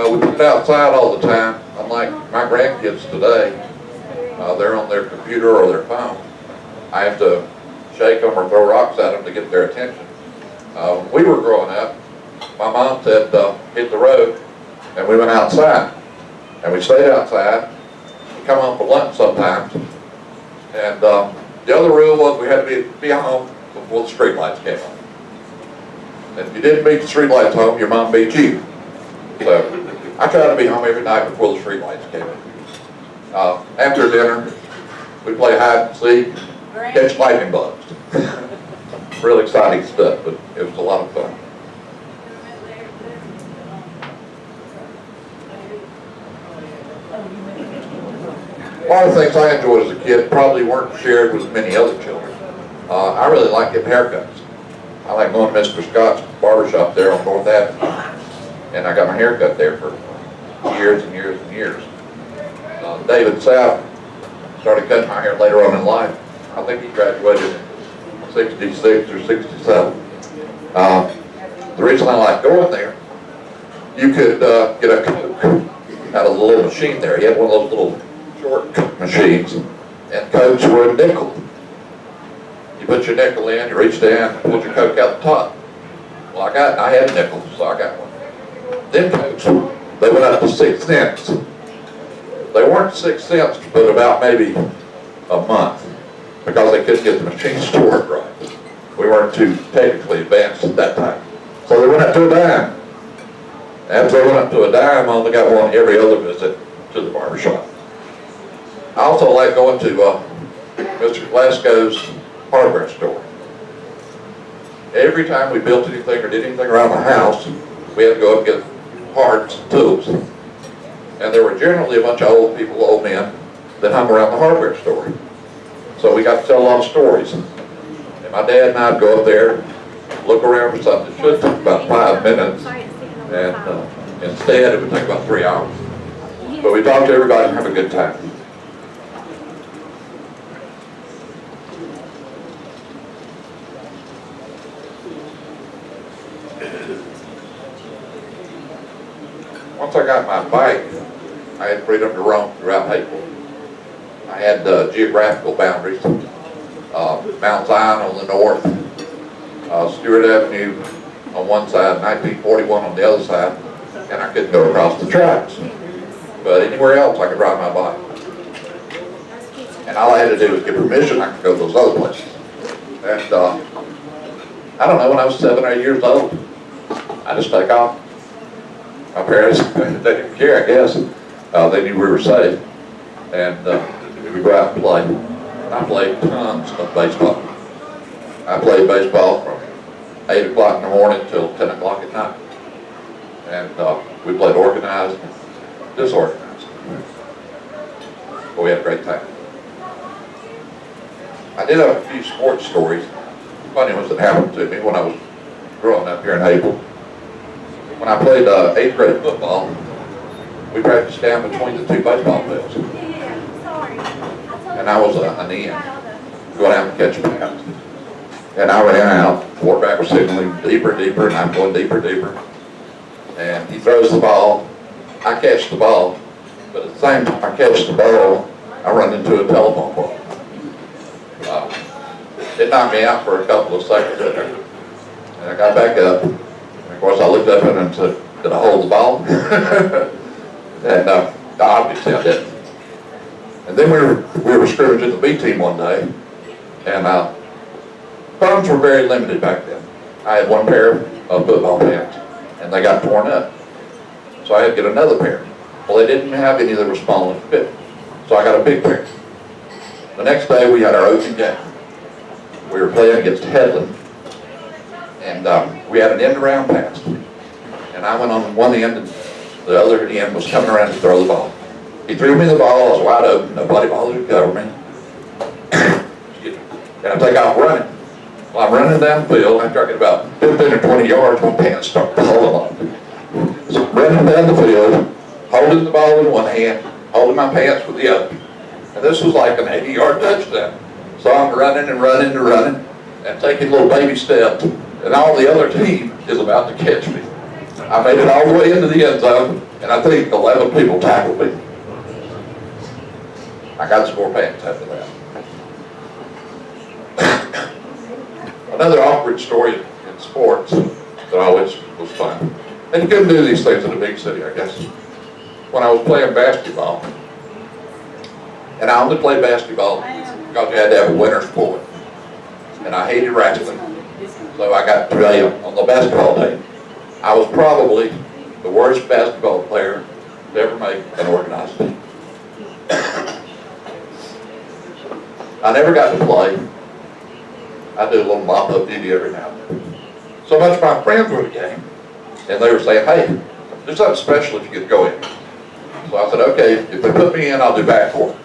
We put it outside all the time. Unlike my grandkids today, they're on their computer or their phone. I have to shake them or throw rocks at them to get their attention. When we were growing up, my mom said, hit the road, and we went outside. And we stayed outside. We come home for lunch sometimes. And the other rule was we had to be home before the street lights came on. And if you didn't beat the street lights home, your mom beat you. So I tried to be home every night before the street lights came on. After dinner, we play hide and seek, catch lightning bugs. Real exciting stuff, but it was a lot of fun. A lot of things I enjoyed as a kid probably weren't shared with many other children. I really like getting haircuts. I like going to Mr. Scott's barbershop there on North Avenue, and I got my hair cut there for years and years and years. David South started cutting my hair later on in life. I think he graduated in 66 or 67. The reason I like going there, you could get a Coke out of the little machine there. He had one of those little short Coke machines, and Cokes were a nickel. You put your nickel in, you reach down, and pull your Coke out the top. Well, I had nickels, so I got one. Then Cokes, they went up to 6 cents. They weren't 6 cents, but about maybe a month, because they couldn't get the machines to work right. We weren't too technically advanced at that time. So they went up to a dime. After they went up to a dime, I only got one every other visit to the barbershop. I also like going to Mr. Glasgow's hardware store. Every time we built anything or did anything around the house, we had to go up and get parts and tools. And there were generally a bunch of old people, old men, that hung around the hardware store. So we got to tell a lot of stories. And my dad and I would go up there, look around for something. It should take about 5 minutes, and instead it would take about 3 hours. But we talked to everybody and have a good time. Once I got my bike, I had freedom to roam throughout Hapeville. I had geographical boundaries. Mount Zion on the north, Stewart Avenue on one side, 1941 on the other side, and I couldn't go across the tracks. But anywhere else, I could ride my bike. And all I had to do was get permission, I could go to those other places. And I don't know, when I was 7 or 8 years old, I just took off. My parents, they didn't care, I guess. They knew we were safe. And we would go out and play. And I played tons of baseball. I played baseball from 8 o'clock in the morning till 10 o'clock at night. And we played organized and disorganized. But we had a great time. I did have a few sports stories. Funny ones that happened to me when I was growing up here in Hapeville. When I played 8th grade football, we practiced down between the 2 baseball fields. And I was an end, going out and catch pass. And I ran out, quarterback was signaling deeper, deeper, and I'm going deeper, deeper. And he throws the ball, I catch the ball, but at the same time I catch the ball, I run into a telephone pole. It knocked me out for a couple of seconds there. And I got back up. Of course, I looked up at him and said, "Did I hold the ball?" And obviously I didn't. And then we were scrimmaging the B team one day, and funds were very limited back then. I had one pair of football pants, and they got torn up. So I had to get another pair. Well, they didn't have any that were small enough to fit, so I got a big pair. The next day we had our open game. We were playing against Headland. And we had an end around pass. And I went on one end, and the other end was coming around to throw the ball. He threw me the ball, I was wide open, nobody bothered to cover me. And I take off running. Well, I'm running down the field, after I get about 15 or 20 yards, my pants start falling off. So running down the field, holding the ball in one hand, holding my pants with the other. And this was like an 80-yard touchdown. So I'm running and running and running, and taking little baby steps. And all the other team is about to catch me. I made it all the way into the end zone, and I think 11 people tackled me. I got some more pants after that. Another awkward story in sports that always was fun. And you couldn't do these things in a big city, I guess. When I was playing basketball, and I only played basketball because you had to have a winter sport. And I hated wrestling, so I got to play on the basketball team. I was probably the worst basketball player to ever make an organized team. I never got to play. I do a little mop-up duty every now and then. So much my friends were at the game, and they were saying, hey, there's something special if you get going. So I said, okay, if they put me in, I'll do backcourt.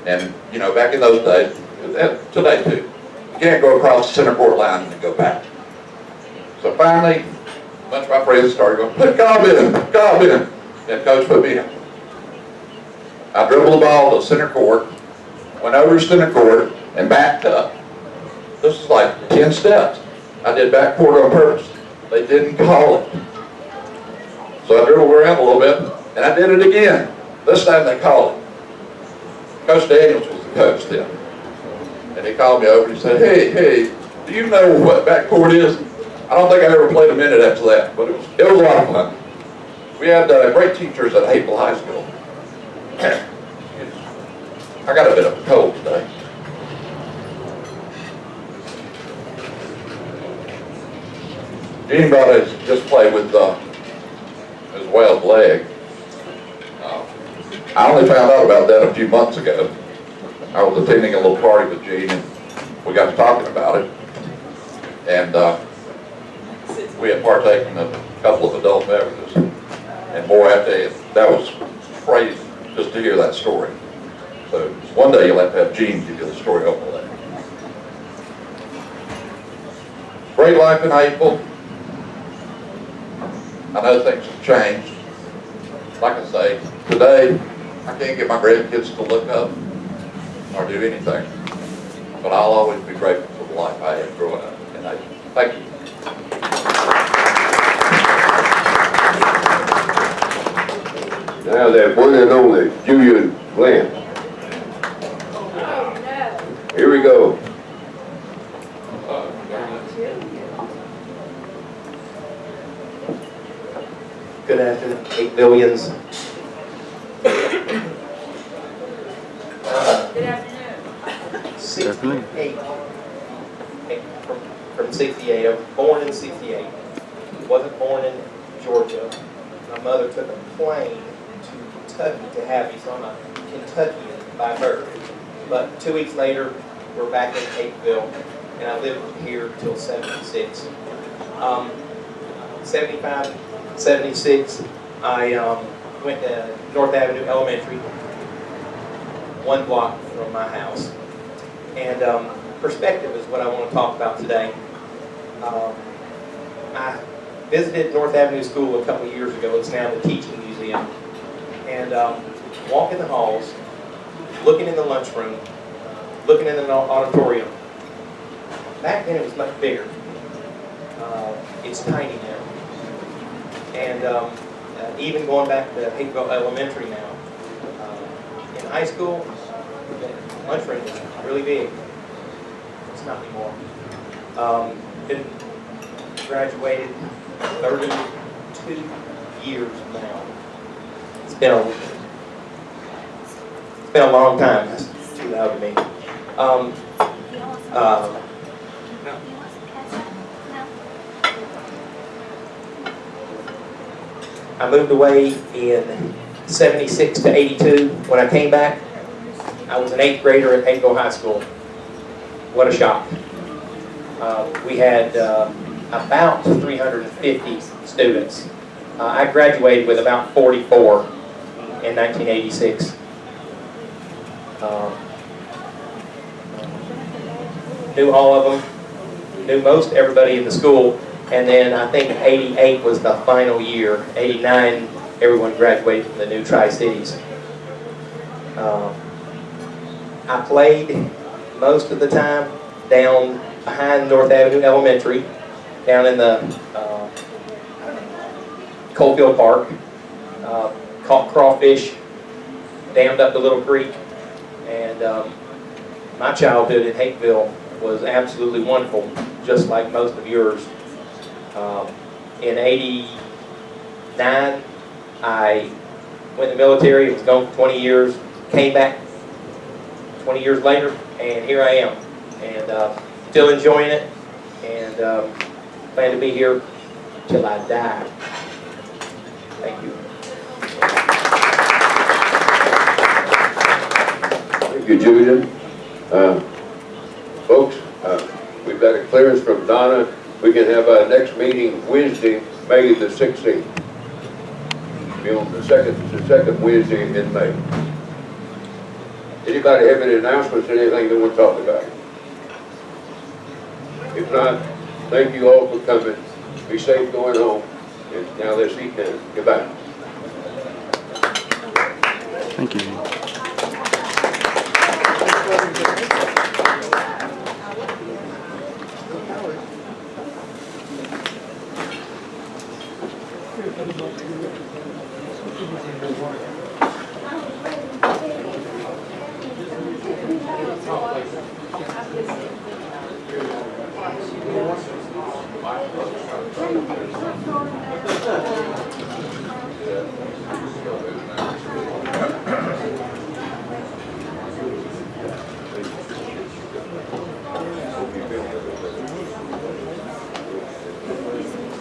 And, you know, back in those days, today too, you can't go across the center court line and then go back. So finally, a bunch of my friends started going, put Cobb in, Cobb in. And coach put me in. I dribbled the ball to center court, went over to center court, and backed up. This is like 10 steps. I did backcourt on purpose. They didn't call it. So I dribbled around a little bit, and I did it again. This time they called it. Coach Daniels was the coach then. And he called me over and he said, hey, do you know what backcourt is? I don't think I ever played a minute after that, but it was a lot of fun. We had great teachers at Hapeville High School. I got a bit of a cold today. Gene brought his display with his whale's leg. I only found out about that a few months ago. I was attending a little party with Gene, and we got to talking about it. And we had partaken of a couple of adult beverages. And boy, I tell you, that was crazy just to hear that story. So one day you'll have to have Gene give you the story over that. Great life in Hapeville. I know things have changed. Like I say, today I can't get my grandkids to look up or do anything. But I'll always be grateful for the life I had growing up in Hapeville. Thank you. Now that one and only Julian Glantz. Here we go. Good afternoon, Hapevillians. Good afternoon. 68. From 68. I was born in 68. Wasn't born in Georgia. My mother took a plane to Kentucky to have me, so I'm a Kentuckian by birth. But 2 weeks later, we're back in Hapeville, and I lived here till 76. 75, 76, I went to North Avenue Elementary, 1 block from my house. And perspective is what I want to talk about today. I visited North Avenue School a couple of years ago. It's now the Teaching Museum. And walking the halls, looking in the lunchroom, looking in the auditorium. Back then it was much bigger. It's tiny now. And even going back to Hapeville Elementary now, in high school, the lunchroom was really big. It's not anymore. Been graduated 32 years now. It's been a long time. That's too loud to me. I moved away in 76 to 82. When I came back, I was an 8th grader at Hapeville High School. What a shock. We had about 350 students. I graduated with about 44 in 1986. Knew all of them, knew most everybody in the school, and then I think 88 was the final year. 89, everyone graduated from the new Tri-Cities. I played most of the time down behind North Avenue Elementary, down in the Coalfield Park, caught crawfish, dammed up the little creek, and my childhood in Hapeville was absolutely wonderful, just like most of yours. In '89, I went in the military, was gone for 20 years, came back 20 years later, and here I am. And still enjoying it, and plan to be here till I die. Thank you. Thank you, Julian. Folks, we've got a clearance from Donna. We can have our next meeting Wednesday, May the 16th. Be on the second Wednesday in May. Anybody have any announcements or anything they want to talk about? If not, thank you all for coming. Be safe going home. And now let's eat dinner. Goodbye. Thank you.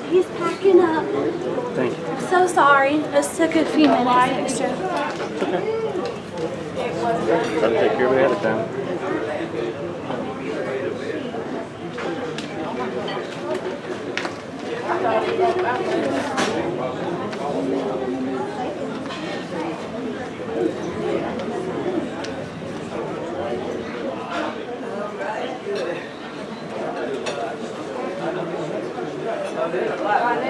He's packing up. Thank you. I'm so sorry. This took a few minutes extra. Try to take care of it ahead of time. Right